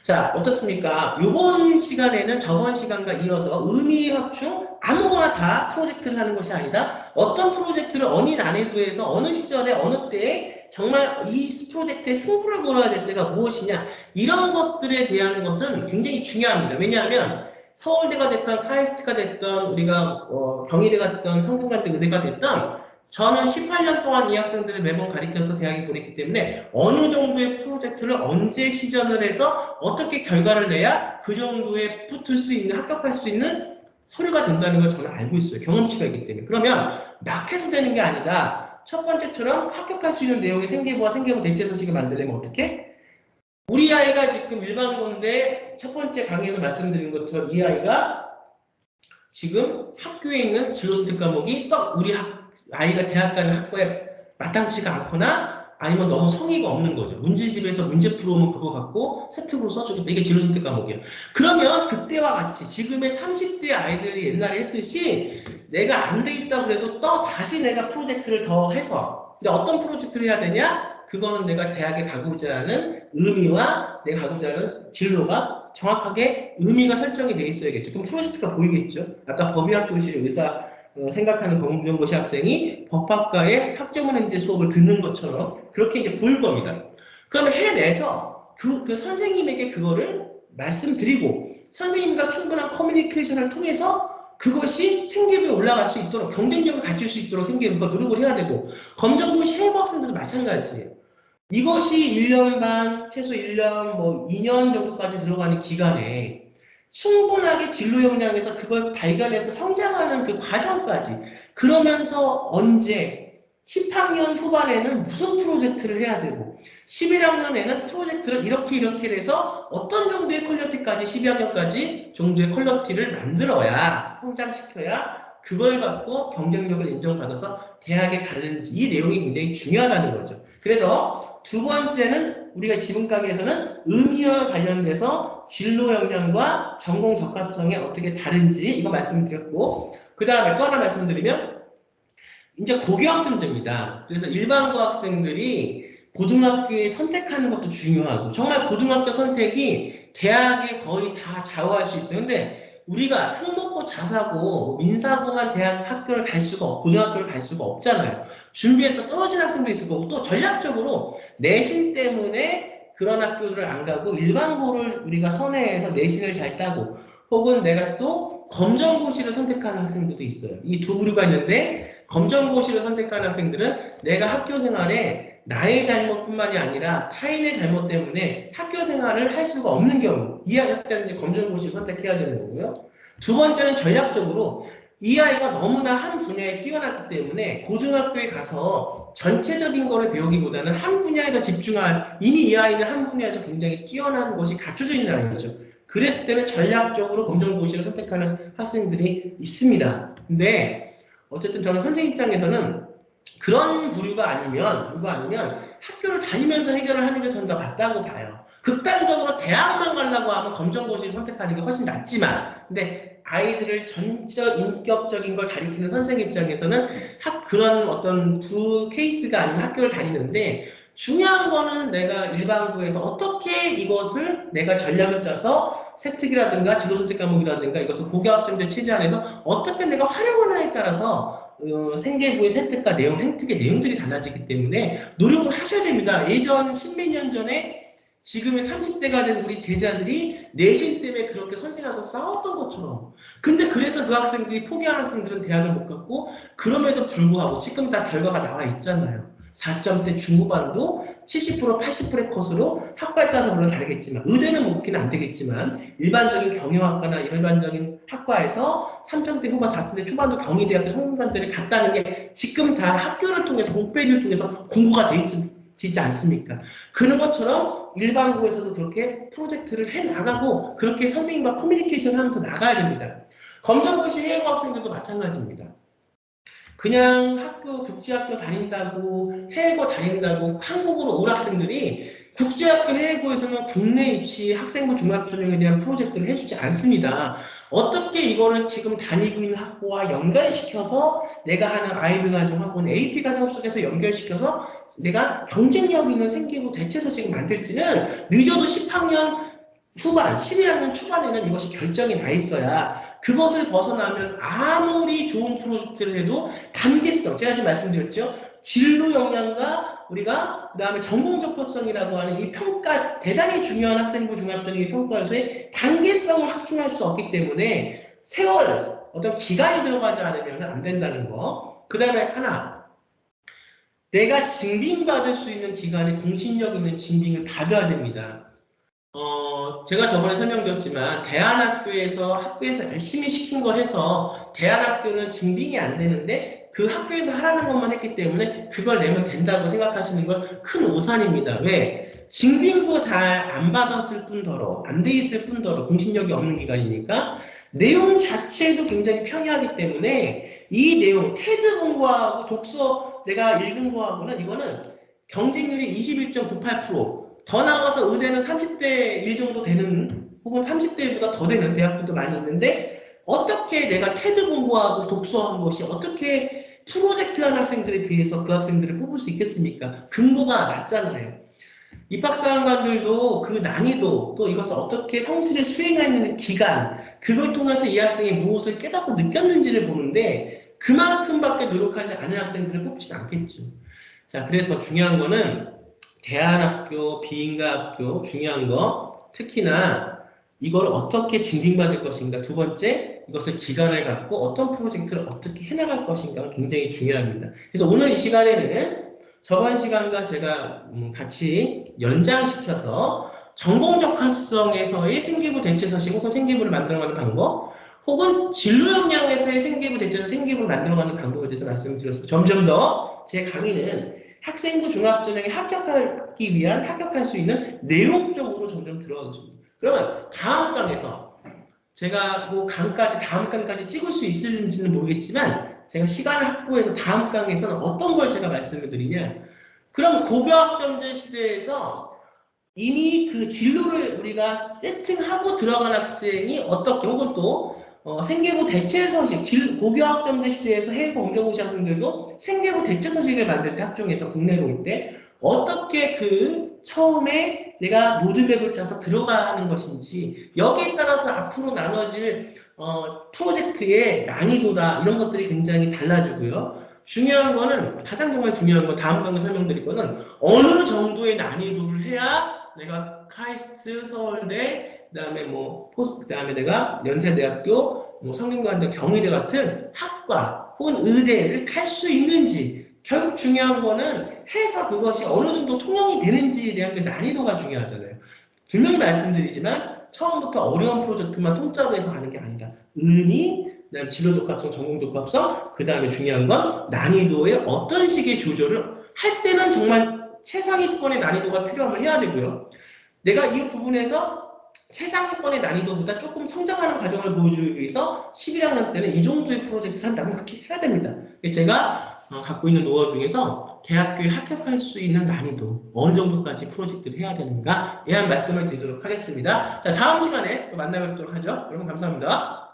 자, 어떻습니까? 이번 시간에는 저번 시간과 이어서 의미 확충 아무거나 다 프로젝트를 하는 것이 아니다. 어떤 프로젝트를 어느 난이도에서 어느 시절에 어느 때에 정말 이 프로젝트의 승부를 걸어야 될 때가 무엇이냐 이런 것들에 대한 것은 굉장히 중요합니다. 왜냐하면 서울대가 됐던 카이스트가 됐던 우리가 경희대가 됐던 성균관대 의대가 됐던 저는 18년 동안 이 학생들을 매번 가르쳐서 대학에 보냈기 때문에 어느 정도의 프로젝트를 언제 시전을 해서 어떻게 결과를 내야 그 정도에 붙을 수 있는, 합격할 수 있는 서류가 된다는 걸 저는 알고 있어요. 경험치가 있기 때문에. 그러면 막 해서 되는 게 아니다. 첫 번째처럼 합격할 수 있는 내용의 생계부와 생계부 대체서식을 만들려면 어떻게? 우리 아이가 지금 일반고인데 첫 번째 강의에서 말씀드린 것처럼 이 아이가 지금 학교에 있는 진로선택 과목이 썩 우리 아이가 대학 가는 학과에 마땅치가 않거나 아니면 너무 성의가 없는 거죠. 문제집에서 문제 풀어오면 그거 갖고 세특으로 써주겠다. 이게 진로선택 과목이에요. 그러면 그때와 같이 지금의 30대 아이들이 옛날에 했듯이 내가 안 돼 있다고 해도 또 다시 내가 프로젝트를 더 해서 근데 어떤 프로젝트를 해야 되냐? 그거는 내가 대학에 가고자 하는 의미와 내가 가고자 하는 진로가 정확하게 의미가 설정이 돼 있어야겠죠. 그럼 프로젝트가 보이겠죠. 아까 법의학 교실 의사 생각하는 검정고시 학생이 법학과의 학점은행제 수업을 듣는 것처럼 그렇게 이제 보일 겁니다. 그러면 해내서 그 선생님에게 그거를 말씀드리고 선생님과 충분한 커뮤니케이션을 통해서 그것이 생계부에 올라갈 수 있도록 경쟁력을 갖출 수 있도록 생계부가 노력을 해야 되고 검정고시 해외 학생들도 마찬가지예요. 이것이 1년 반, 최소 1년, 뭐 2년 정도까지 들어가는 기간에 충분하게 진로 역량에서 그걸 발견해서 성장하는 그 과정까지 그러면서 언제 10학년 후반에는 무슨 프로젝트를 해야 되고 11학년에는 프로젝트를 이렇게 해서 어떤 정도의 퀄리티까지 12학년까지 정도의 퀄리티를 만들어야 성장시켜야 그걸 갖고 경쟁력을 인정받아서 대학에 가는지 이 내용이 굉장히 중요하다는 거죠. 그래서 두 번째는 우리가 지금 강의에서는 의미와 관련돼서 진로 역량과 전공 적합성이 어떻게 다른지 이거 말씀드렸고 그 다음에 또 하나 말씀드리면 이제 고교학생들입니다. 그래서 일반고 학생들이 고등학교에 선택하는 것도 중요하고 정말 고등학교 선택이 대학에 거의 다 좌우할 수 있어요. 근데 우리가 특목고 자사고 민사고만 대학 학교를 갈 수가 없고 고등학교를 갈 수가 없잖아요. 준비했다 떨어진 학생도 있을 거고 또 전략적으로 내신 때문에 그런 학교를 안 가고 일반고를 우리가 선회해서 내신을 잘 따고 혹은 내가 또 검정고시를 선택하는 학생들도 있어요. 이 두 부류가 있는데 검정고시를 선택하는 학생들은 내가 학교 생활에 나의 잘못뿐만이 아니라 타인의 잘못 때문에 학교 생활을 할 수가 없는 경우 이 학교는 이제 검정고시를 선택해야 되는 거고요. 두 번째는 전략적으로 이 아이가 너무나 한 분야에 뛰어났기 때문에 고등학교에 가서 전체적인 거를 배우기보다는 한 분야에 더 집중할 이미 이 아이는 한 분야에서 굉장히 뛰어난 것이 갖춰져 있는 아이죠. 그랬을 때는 전략적으로 검정고시를 선택하는 학생들이 있습니다. 근데 어쨌든 저는 선생님 입장에서는 그런 부류가 아니면 학교를 다니면서 해결을 하는 게 저는 더 맞다고 봐요. 극단적으로 대학만 가려고 하면 검정고시를 선택하는 게 훨씬 낫지만 근데 아이들을 전적 인격적인 걸 가리키는 선생님 입장에서는 그런 어떤 그 케이스가 아닌 학교를 다니는데 중요한 거는 내가 일반고에서 어떻게 이것을 내가 전략을 짜서 세특이라든가 진로선택 과목이라든가 이것을 고교학점제 체제 안에서 어떻게 내가 활용을 하냐에 따라서 생계부의 세특과 내용, 행특의 내용들이 달라지기 때문에 노력을 하셔야 됩니다. 예전 십몇 년 전에 지금의 30대가 된 우리 제자들이 내신 때문에 그렇게 선생하고 싸웠던 것처럼 근데 그래서 그 학생들이 포기한 학생들은 대학을 못 갔고 그럼에도 불구하고 지금 다 결과가 나와 있잖아요. 4점대 중후반도 70% 80%의 컷으로 학과에 따라서 물론 다르겠지만 의대는 먹기는 안 되겠지만 일반적인 경영학과나 일반적인 학과에서 3점대 후반 4점대 초반도 경희대학교 성균관대를 갔다는 게 지금 다 학교를 통해서 홈페이지를 통해서 공고가 돼 있지 않습니까? 그런 것처럼 일반고에서도 그렇게 프로젝트를 해나가고 그렇게 선생님과 커뮤니케이션을 하면서 나가야 됩니다. 검정고시 해외고 학생들도 마찬가지입니다. 그냥 학교, 국제학교 다닌다고 해외고 다닌다고 한국으로 올 학생들이 국제학교 해외고에서는 국내 입시 학생부 종합전형에 대한 프로젝트를 해주지 않습니다. 어떻게 이거를 지금 다니고 있는 학부와 연결시켜서 내가 하는 IB 과정 혹은 AP 과정 속에서 연결시켜서 내가 경쟁력 있는 생계부 대체서식을 만들지는 늦어도 10학년 후반, 11학년 초반에는 이것이 결정이 나 있어야 그것을 벗어나면 아무리 좋은 프로젝트를 해도 단계성, 제가 지금 말씀드렸죠. 진로 역량과 우리가 그다음에 전공 적합성이라고 하는 이 평가, 대단히 중요한 학생부 종합전형의 평가 요소의 단계성을 확충할 수 없기 때문에 세월, 어떤 기간이 들어가지 않으면 안 된다는 거. 그 다음에 하나, 내가 징빙받을 수 있는 기간에 공신력 있는 징빙을 받아야 됩니다. 제가 저번에 설명드렸지만 대안학교에서 학교에서 열심히 시킨 걸 해서 대안학교는 증빙이 안 되는데 그 학교에서 하라는 것만 했기 때문에 그걸 내면 된다고 생각하시는 건 큰 오산입니다. 왜? 증빙도 잘 안 받았을 뿐더러 안 돼 있을 뿐더러 공신력이 없는 기간이니까 내용 자체도 굉장히 평이하기 때문에 이 내용 테드 공부하고 독서 내가 읽은 거하고는 이거는 경쟁률이 21.98%, 더 나아가서 의대는 30대 1 정도 되는 혹은 30대 1보다 더 되는 대학들도 많이 있는데 어떻게 내가 테드 공부하고 독서한 것이 어떻게 프로젝트한 학생들에 비해서 그 학생들을 뽑을 수 있겠습니까? 근거가 낮잖아요. 입학사관관들도 그 난이도 또 이것을 어떻게 성실히 수행하는 기간 그걸 통해서 이 학생이 무엇을 깨닫고 느꼈는지를 보는데 그만큼밖에 노력하지 않은 학생들을 뽑지는 않겠죠. 자, 그래서 중요한 거는 대안학교, 비인가학교 중요한 거 특히나 이걸 어떻게 증빙받을 것인가 두 번째 이것을 기간을 갖고 어떤 프로젝트를 어떻게 해나갈 것인가가 굉장히 중요합니다. 그래서 오늘 이 시간에는 저번 시간과 제가 같이 연장시켜서 전공적 합성에서의 생기부 대체서식 혹은 생기부를 만들어가는 방법 혹은 진로 역량에서의 생기부 대체서 생기부를 만들어가는 방법에 대해서 말씀을 드렸습니다. 점점 더 제 강의는 학생부 종합전형에 합격하기 위한 합격할 수 있는 내용 쪽으로 점점 들어가겠습니다. 그러면 다음 강에서 제가 뭐 강까지 다음 강까지 찍을 수 있을지는 모르겠지만 제가 시간을 확보해서 다음 강에서는 어떤 걸 제가 말씀을 드리냐 그럼 고교학점제 시대에서 이미 그 진로를 우리가 세팅하고 들어간 학생이 어떻게 혹은 또 생계부 대체서식, 고교학점제 시대에서 해외 공정고시 학생들도 생계부 대체서식을 만들 때 학종에서 국내로 올 때 어떻게 그 처음에 내가 로드맵을 짜서 들어가는 것인지 여기에 따라서 앞으로 나눠질 프로젝트의 난이도다 이런 것들이 굉장히 달라지고요. 중요한 거는 가장 정말 중요한 건 다음 강의 설명드릴 거는 어느 정도의 난이도를 해야 내가 카이스트, 서울대, 그다음에 뭐 그다음에 내가 연세대학교, 뭐 성균관대, 경희대 같은 학과 혹은 의대를 갈 수 있는지 결국 중요한 거는 해서 그것이 어느 정도 통용이 되는지에 대한 그 난이도가 중요하잖아요. 분명히 말씀드리지만 처음부터 어려운 프로젝트만 통짜로 해서 가는 게 아니다. 의미, 그다음에 진로적합성, 전공적합성, 그 다음에 중요한 건 난이도의 어떤 식의 조절을 할 때는 정말 최상위권의 난이도가 필요하면 해야 되고요. 내가 이 부분에서 최상위권의 난이도보다 조금 성장하는 과정을 보여주기 위해서 11학년 때는 이 정도의 프로젝트를 한다면 그렇게 해야 됩니다. 제가 갖고 있는 노하우 중에서 대학교에 합격할 수 있는 난이도 어느 정도까지 프로젝트를 해야 되는가에 대한 말씀을 드리도록 하겠습니다. 자, 다음 시간에 또 만나 뵙도록 하죠. 여러분 감사합니다.